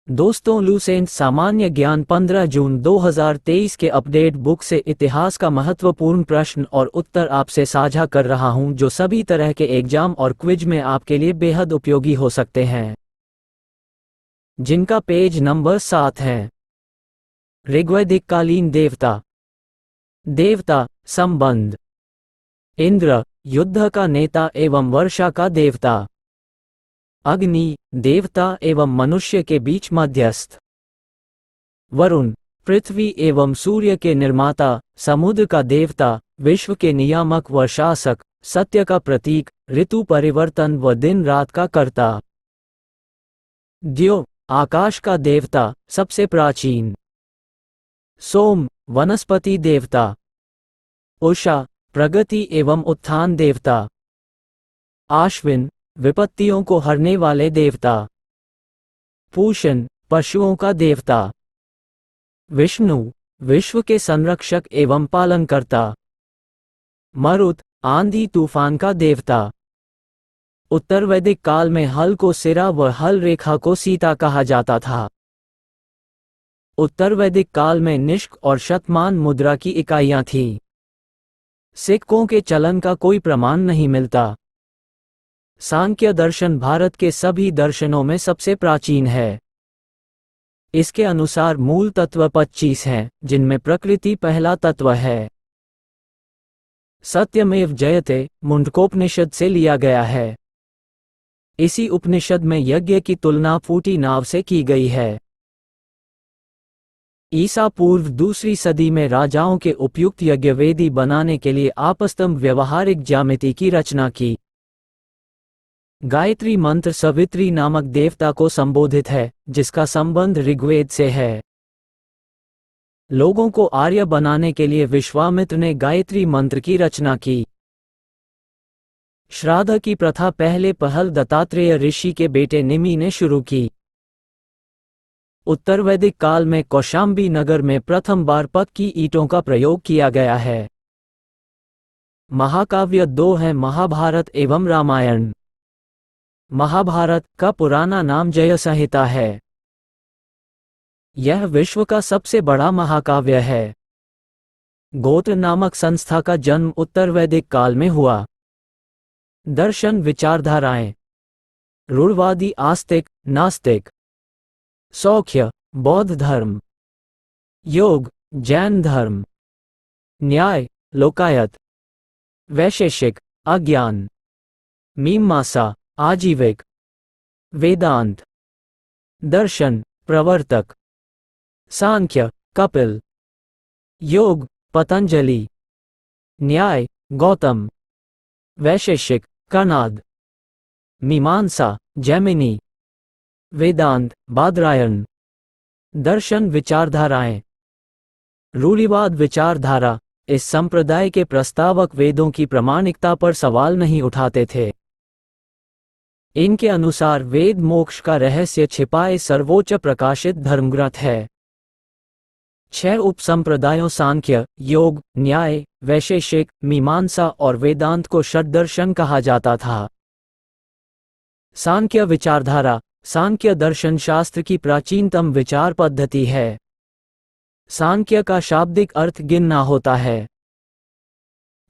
दोस्तों, लूसेंट सामान्य ज्ञान 15 जून 2023 के अपडेट बुक से इतिहास का महत्वपूर्ण प्रश्न और उत्तर आपसे साझा कर रहा हूं, जो सभी तरह के एग्जाम और क्विज में आपके लिए बेहद उपयोगी हो सकते हैं। जिनका पेज नंबर 7 है। ऋग्वैदिक कालीन देवता। देवता संबंध। इंद्र युद्ध का नेता एवं वर्षा का देवता। अग्नि देवता एवं मनुष्य के बीच मध्यस्थ। वरुण पृथ्वी एवं सूर्य के निर्माता, समुद्र का देवता, विश्व के नियामक व शासक, सत्य का प्रतीक, ऋतु परिवर्तन व दिन रात का कर्ता। द्यो आकाश का देवता, सबसे प्राचीन। सोम वनस्पति देवता। उषा प्रगति एवं उत्थान देवता। आश्विन विपत्तियों को हरने वाले देवता। पूषण पशुओं का देवता। विष्णु विश्व के संरक्षक एवं पालनकर्ता। मरुत आंधी तूफान का देवता। उत्तर वैदिक काल में हल को सिरा व हल रेखा को सीता कहा जाता था। उत्तर वैदिक काल में निष्क और शतमान मुद्रा की इकाइयां थीं। सिक्कों के चलन का कोई प्रमाण नहीं मिलता। सांख्य दर्शन भारत के सभी दर्शनों में सबसे प्राचीन है। इसके अनुसार मूल तत्व 25 हैं, जिनमें प्रकृति पहला तत्व है। सत्यमेव जयते मुंडकोपनिषद से लिया गया है। इसी उपनिषद में यज्ञ की तुलना फूटी नाव से की गई है। ईसा पूर्व दूसरी सदी में राजाओं के उपयुक्त यज्ञवेदी बनाने के लिए आपस्तंभ व्यवहारिक ज्यामिति की रचना की। गायत्री मंत्र सवित्री नामक देवता को संबोधित है, जिसका संबंध ऋग्वेद से है। लोगों को आर्य बनाने के लिए विश्वामित्र ने गायत्री मंत्र की रचना की। श्राद्ध की प्रथा पहले पहल दत्तात्रेय ऋषि के बेटे निमि ने शुरू की। उत्तर वैदिक काल में कौशाम्बी नगर में प्रथम बार पक्की ईंटों का प्रयोग किया गया है। महाकाव्य 2 हैं, महाभारत एवं रामायण। महाभारत का पुराना नाम जय संहिता है। यह विश्व का सबसे बड़ा महाकाव्य है। गोत्र नामक संस्था का जन्म उत्तर वैदिक काल में हुआ। दर्शन विचारधाराएं। रूढ़वादी आस्तिक नास्तिक। सौख्य बौद्ध धर्म। योग जैन धर्म। न्याय लोकायत। वैशेषिक अज्ञान। मीमांसा आजीविक। वेदांत दर्शन प्रवर्तक। सांख्य कपिल। योग पतंजलि। न्याय गौतम। वैशेषिक कणाद। मीमांसा जैमिनी। वेदांत बादरायण। दर्शन विचारधाराएं। रूढ़िवाद विचारधारा इस संप्रदाय के प्रस्तावक वेदों की प्रामाणिकता पर सवाल नहीं उठाते थे। इनके अनुसार वेद मोक्ष का रहस्य छिपाए सर्वोच्च प्रकाशित धर्मग्रंथ है। 6 उपसंप्रदायों सांख्य, योग, न्याय, वैशेषिक, मीमांसा और वेदांत को षड्दर्शन कहा जाता था। सांख्य विचारधारा सांख्य दर्शन शास्त्र की प्राचीनतम विचार पद्धति है। सांख्य का शाब्दिक अर्थ गिनना होता है।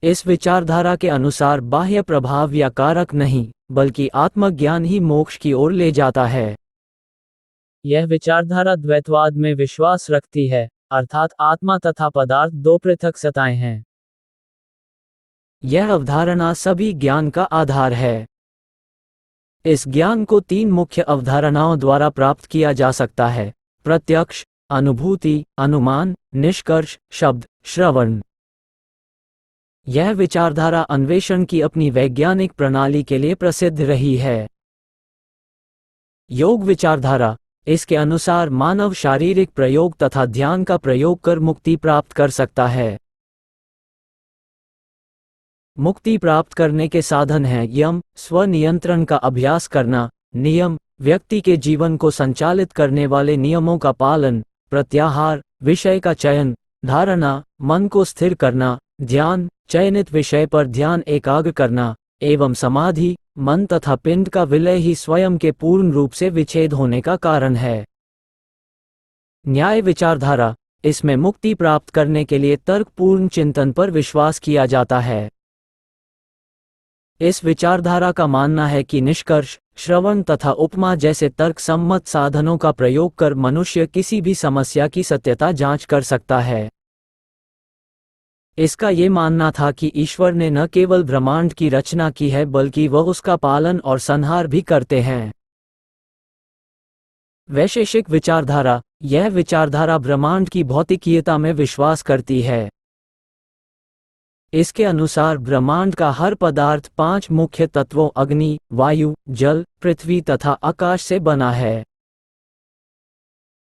इस विचारधारा के अनुसार बाह्य प्रभाव या कारक नहीं, बल्कि आत्मज्ञान ही मोक्ष की ओर ले जाता है। यह विचारधारा द्वैतवाद में विश्वास रखती है, अर्थात आत्मा तथा पदार्थ 2 पृथक सत्ताएं हैं। यह अवधारणा सभी ज्ञान का आधार है। इस ज्ञान को 3 मुख्य अवधारणाओं द्वारा प्राप्त किया जा सकता है: प्रत्यक्ष, अनुभूति, अनुमान, निष्कर्ष, शब्द, श्रवण। यह विचारधारा अन्वेषण की अपनी वैज्ञानिक प्रणाली के लिए प्रसिद्ध रही है। योग विचारधारा इसके अनुसार मानव शारीरिक प्रयोग तथा ध्यान का प्रयोग कर मुक्ति प्राप्त कर सकता है। मुक्ति प्राप्त करने के साधन हैं यम स्वनियंत्रण का अभ्यास करना, नियम व्यक्ति के जीवन को संचालित करने वाले नियमों का पालन, प्रत्याहार विषय का चयन, धारणा मन को स्थिर करना, ध्यान चयनित विषय पर ध्यान एकाग्र करना, एवं समाधि मन तथा पिंड का विलय ही स्वयं के पूर्ण रूप से विच्छेद होने का कारण है। न्याय विचारधारा, इसमें मुक्ति प्राप्त करने के लिए तर्कपूर्ण चिंतन पर विश्वास किया जाता है। इस विचारधारा का मानना है कि निष्कर्ष, श्रवण तथा उपमा जैसे तर्कसम्मत साधनों का प्रयोग कर मनुष्य किसी भी समस्या की सत्यता जांच कर सकता है। इसका ये मानना था कि ईश्वर ने न केवल ब्रह्मांड की रचना की है बल्कि वह उसका पालन और संहार भी करते हैं। वैशेषिक विचारधारा, यह विचारधारा ब्रह्मांड की भौतिकीयता में विश्वास करती है। इसके अनुसार ब्रह्मांड का हर पदार्थ 5 मुख्य तत्वों अग्नि, वायु, जल, पृथ्वी तथा आकाश से बना है।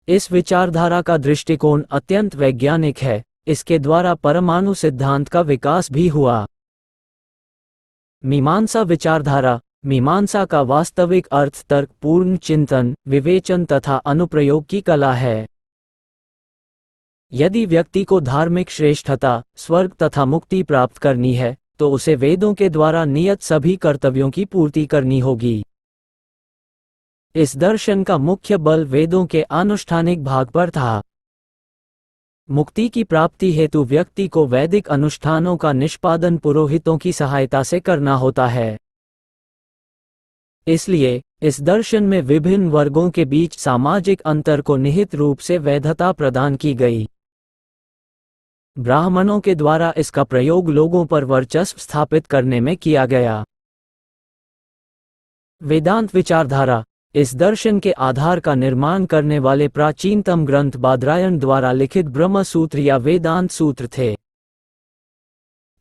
इस विचारधारा का दृष्टिकोण अत्यंत वैज्ञानिक है। इसके द्वारा परमाणु सिद्धांत का विकास भी हुआ। मीमांसा विचारधारा, मीमांसा का वास्तविक अर्थ तर्कपूर्ण चिंतन, विवेचन तथा अनुप्रयोग की कला है। यदि व्यक्ति को धार्मिक श्रेष्ठता, स्वर्ग तथा मुक्ति प्राप्त करनी है, तो उसे वेदों के द्वारा नियत सभी कर्तव्यों की पूर्ति करनी होगी। इस दर्शन का मुख्य बल वेदों के आनुष्ठानिक भाग पर था। मुक्ति की प्राप्ति हेतु व्यक्ति को वैदिक अनुष्ठानों का निष्पादन पुरोहितों की सहायता से करना होता है। इसलिए इस दर्शन में विभिन्न वर्गों के बीच सामाजिक अंतर को निहित रूप से वैधता प्रदान की गई। ब्राह्मणों के द्वारा इसका प्रयोग लोगों पर वर्चस्व स्थापित करने में किया गया। वेदांत विचारधारा, इस दर्शन के आधार का निर्माण करने वाले प्राचीनतम ग्रंथ बादरायण द्वारा लिखित ब्रह्म सूत्र या वेदांत सूत्र थे।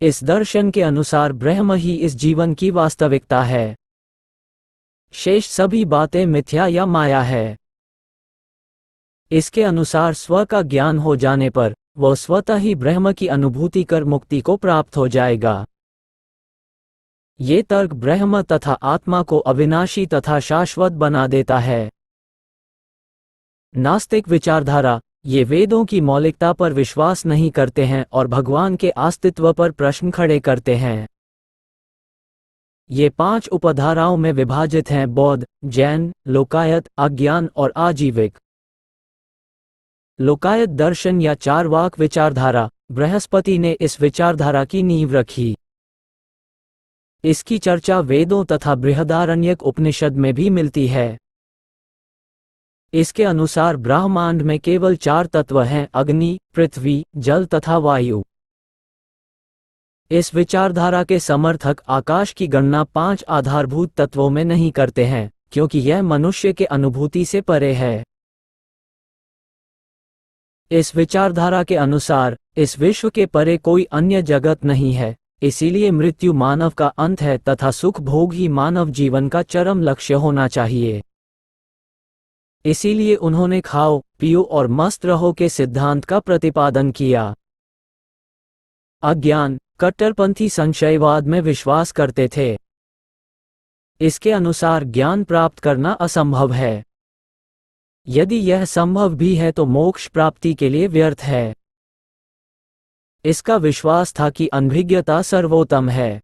इस दर्शन के अनुसार ब्रह्म ही इस जीवन की वास्तविकता है। शेष सभी बातें मिथ्या या माया है। इसके अनुसार स्व का ज्ञान हो जाने पर वह स्वतः ही ब्रह्म की अनुभूति कर मुक्ति को प्राप्त हो जाएगा। ये तर्क ब्रह्म तथा आत्मा को अविनाशी तथा शाश्वत बना देता है। नास्तिक विचारधारा, ये वेदों की मौलिकता पर विश्वास नहीं करते हैं और भगवान के अस्तित्व पर प्रश्न खड़े करते हैं। ये 5 उपधाराओं में विभाजित हैं: बौद्ध, जैन, लोकायत, अज्ञान और आजीविक। लोकायत दर्शन या चारवाक विचारधारा, बृहस्पति ने इस विचारधारा की नींव रखी। इसकी चर्चा वेदों तथा बृहदारण्यक उपनिषद में भी मिलती है। इसके अनुसार ब्रह्मांड में केवल 4 तत्व हैं: अग्नि, पृथ्वी, जल तथा वायु। इस विचारधारा के समर्थक आकाश की गणना 5 आधारभूत तत्वों में नहीं करते हैं, क्योंकि यह मनुष्य के अनुभूति से परे है। इस विचारधारा के अनुसार इस विश्व के परे कोई अन्य जगत नहीं है, इसीलिए मृत्यु मानव का अंत है तथा सुख भोग ही मानव जीवन का चरम लक्ष्य होना चाहिए। इसीलिए उन्होंने खाओ, पियो और मस्त रहो के सिद्धांत का प्रतिपादन किया। अज्ञान, कट्टरपंथी संशयवाद में विश्वास करते थे। इसके अनुसार ज्ञान प्राप्त करना असंभव है। यदि यह संभव भी है तो मोक्ष प्राप्ति के लिए व्यर्थ है। इसका विश्वास था कि अनभिज्ञता सर्वोत्तम है।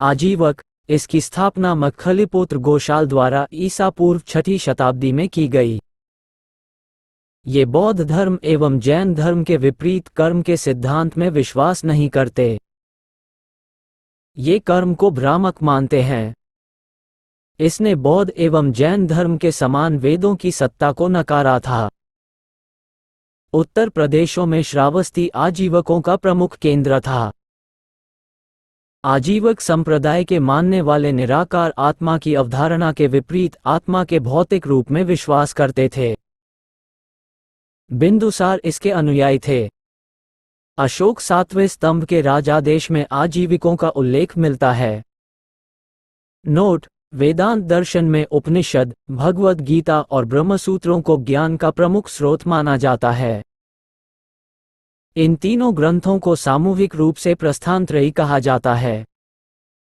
आजीवक, इसकी स्थापना मक्खलीपुत्र गोशाल द्वारा ईसा पूर्व 6ठी शताब्दी में की गई। ये बौद्ध धर्म एवं जैन धर्म के विपरीत कर्म के सिद्धांत में विश्वास नहीं करते। ये कर्म को भ्रामक मानते हैं। इसने बौद्ध एवं जैन धर्म के समान वेदों की सत्ता को नकारा था। उत्तर प्रदेशों में श्रावस्ती आजीवकों का प्रमुख केंद्र था। आजीवक संप्रदाय के मानने वाले निराकार आत्मा की अवधारणा के विपरीत आत्मा के भौतिक रूप में विश्वास करते थे। बिंदुसार इसके अनुयायी थे। अशोक 7वें स्तंभ के राजादेश में आजीविकों का उल्लेख मिलता है। नोट: वेदांत दर्शन में उपनिषद, भगवद गीता और ब्रह्मसूत्रों को ज्ञान का प्रमुख स्रोत माना जाता है। इन तीनों ग्रंथों को सामूहिक रूप से प्रस्थानत्रयी कहा जाता है।